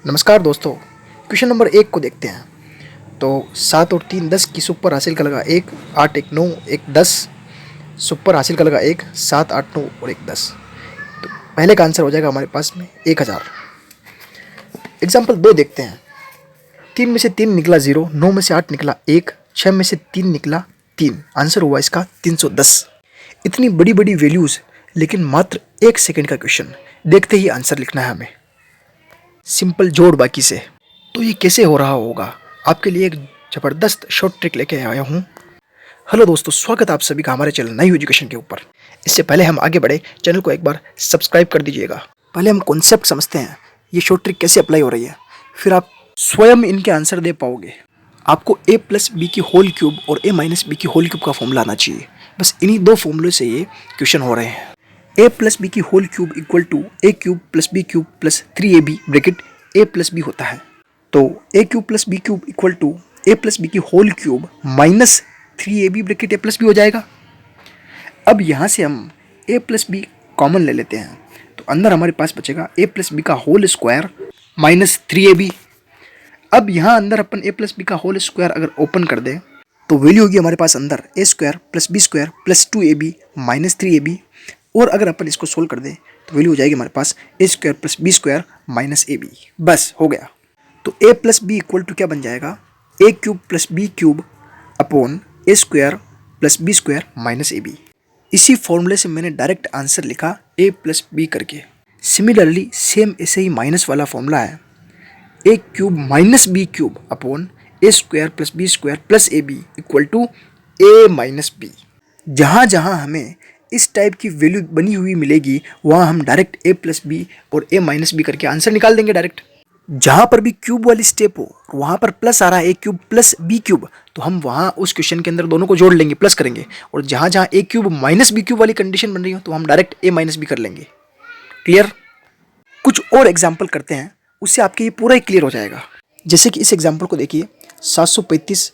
नमस्कार दोस्तों, question number 1 को देखते हैं। तो 7 और 3 10 की सुपर हासिल का लगा 1, 8 1 9 1 10 सुपर हासिल का लगा 1, 7 8 9 और 1 10। तो पहले का आंसर हो जाएगा हमारे पास में 1000। एग्जाम्पल 2 देखते हैं। 3 में से 3 निकला 0, 9 में से 8 निकला 1, 6 में से 3 निकला 3। आंसर हुआ इसका 310। इतनी बड़ी बड़ी वैल्यूज़ लेकिन मात्र 1 सेकेंड का क्वेश्चन, देखते ही आंसर लिखना है हमें। सिंपल जोड़ बाकी से। तो ये कैसे हो रहा होगा, आपके लिए एक ज़बरदस्त शॉर्ट ट्रिक लेके आया हूँ। हेलो दोस्तों, स्वागत है आप सभी का हमारे चैनल नई एजुकेशन के ऊपर। इससे पहले हम आगे बढ़े, चैनल को एक बार सब्सक्राइब कर दीजिएगा। पहले हम कॉन्सेप्ट समझते हैं, ये शॉर्ट ट्रिक कैसे अप्लाई हो रही है, फिर आप स्वयं इनके आंसर दे पाओगे। आपको a प्लस बी की होल क्यूब और a माइनस बी की होल क्यूब का फॉर्मूला आना चाहिए। बस इन्हीं दो फॉर्मूले से ये क्वेश्चन हो रहे हैं। a प्लस बी की whole cube equal to a cube plus B cube plus 3ab bracket a plus b होता है। तो a cube plus B cube equal to a plus b की whole cube minus 3ab bracket a plus b हो जाएगा। अब यहाँ से हम a प्लस बी कॉमन ले लेते हैं, तो अंदर हमारे पास बचेगा a प्लस बी का होल स्क्वायर माइनस 3ab। अब यहाँ अंदर अपन a प्लस बी का होल स्क्वायर अगर ओपन कर दें तो वैल्यू होगी हमारे पास अंदर a square plus B square plus 2ab minus 3ab। और अगर अपन इसको सोल्व कर दें तो वैल्यू हो जाएगी हमारे पास a square plus B square minus ab। बस हो गया। तो a plus B equal to क्या बन जाएगा, a cube plus B cube upon a square plus B square minus ab। इसी फॉर्मूले से मैंने डायरेक्ट आंसर लिखा a प्लस बी करके। सिमिलरली सेम ऐसे ही माइनस वाला फॉर्मूला है, a cube minus B cube upon a square plus B square plus ab equal to a minus B. जहाँ जहाँ हमें इस टाइप की वैल्यू बनी हुई मिलेगी वहाँ हम डायरेक्ट a प्लस बी और a माइनस बी करके आंसर निकाल देंगे डायरेक्ट। जहाँ पर भी क्यूब वाली स्टेप हो वहाँ पर प्लस आ रहा है a cube plus B cube, तो हम वहाँ उस क्वेश्चन के अंदर दोनों को जोड़ लेंगे, प्लस करेंगे। और जहाँ जहाँ a cube minus B cube वाली कंडीशन बन रही हो तो हम डायरेक्ट a माइनस बी कर लेंगे। क्लियर? कुछ और एग्जाम्पल करते हैं, उससे आपके ये पूरा ही क्लियर हो जाएगा। जैसे कि इस एग्जाम्पल को देखिए, 735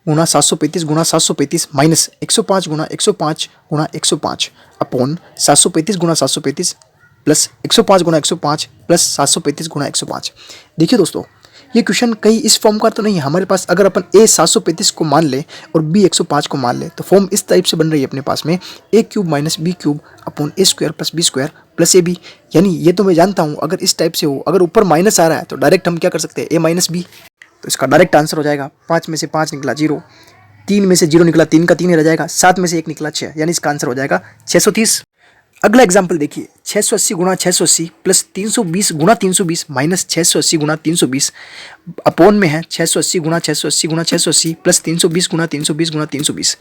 गुना 735 गुना 735 माइनस 105 गुना 105 गुना 105 अपॉन 735 गुना 735 प्लस 105 गुना 105 प्लस 735 गुना 105। देखिए दोस्तों, ये क्वेश्चन कहीं इस फॉर्म का तो नहीं है हमारे पास। अगर अपन a 735 को मान ले और b 105 को मान ले तो फॉर्म इस टाइप से बन रही है अपने पास में, a cube minus B cube upon a square plus B square plus ab। यानी ये तो मैं जानता हूँ, अगर इस टाइप से हो, अगर ऊपर माइनस आ रहा है तो डायरेक्ट हम क्या कर सकते हैं, a माइनस बी। तो इसका डायरेक्ट आंसर हो जाएगा 5 में से 5 निकला 0, 3 में से 0 निकला 3 का 3 ही रह जाएगा, 7 में से 1 निकला 6, यानी इसका आंसर हो जाएगा 630। अगला एग्जाम्पल देखिए, 680 गुना 680 प्लस 320 गुना 320 माइनस 680 गुना 320 अपॉन में है 680 गुना 680 गुना 680 प्लस 320 गुना 320 गुना 320।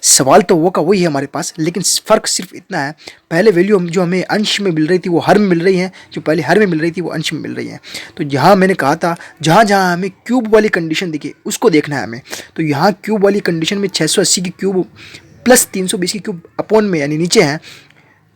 सवाल तो वो का वही है हमारे पास, लेकिन फ़र्क सिर्फ इतना है, पहले वैल्यू जो हमें अंश में मिल रही थी वो हर में मिल रही है, जो पहले हर में मिल रही थी वो अंश में मिल रही है। तो यहाँ मैंने कहा था जहाँ जहाँ हमें क्यूब वाली कंडीशन दिखे उसको देखना है हमें। तो यहाँ क्यूब वाली कंडीशन में 680 की क्यूब प्लस 320 की क्यूब अपॉन में यानी नीचे है,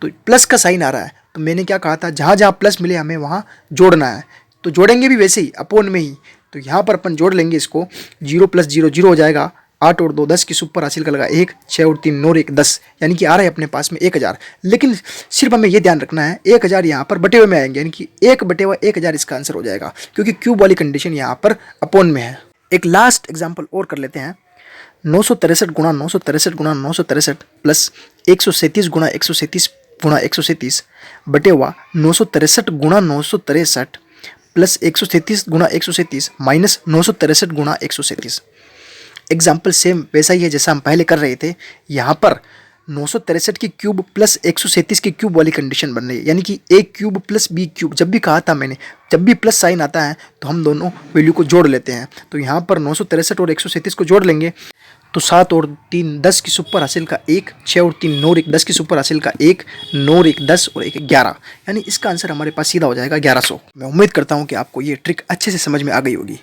तो प्लस का साइन आ रहा है। तो मैंने क्या कहा था, जहाँ जहाँ प्लस मिले हमें वहाँ जोड़ना है, तो जोड़ेंगे भी वैसे ही अपोन में ही। तो यहाँ पर अपन जोड़ लेंगे इसको, 0 प्लस 0 0 हो जाएगा, 8 और 2 10 की सुपर हासिल का लगा 1, 6 और 3 9 1 10, यानी कि आ रहा है अपने पास में 1000। लेकिन सिर्फ हमें ये ध्यान रखना है 1000 यहाँ पर बटे हुए में आएंगे, यानी कि 1 बटे हुआ 1000 इसका आंसर हो जाएगा, क्योंकि क्यूब वाली कंडीशन यहाँ पर अपोन में है। एक लास्ट एग्जाम्पल और कर लेते हैं। 963 गुना 963 गुना 963 प्लस 137 गुना 137 गुना 137 बटे हुआ 963 गुना 963 प्लस 137 गुना 137 माइनस 963 गुना 137। एग्जाम्पल सेम वैसा ही है जैसा हम पहले कर रहे थे। यहाँ पर 963 की क्यूब प्लस 137 की क्यूब वाली कंडीशन बन रही है, यानी कि a cube plus b cube. जब भी कहा था मैंने, जब भी प्लस साइन आता है तो हम दोनों वैल्यू को जोड़ लेते हैं। तो यहाँ पर 963 और 137 को जोड़ लेंगे, तो 7 और 3 10 की सुपर हासिल का 1, 6 और 3 9 और 1 10 की सुपर हासिल का 1, 9 और 1 10 और 1 11, यानी इसका आंसर हमारे पास सीधा हो जाएगा 1100। मैं उम्मीद करता हूँ कि आपको ये ट्रिक अच्छे से समझ में आ गई होगी।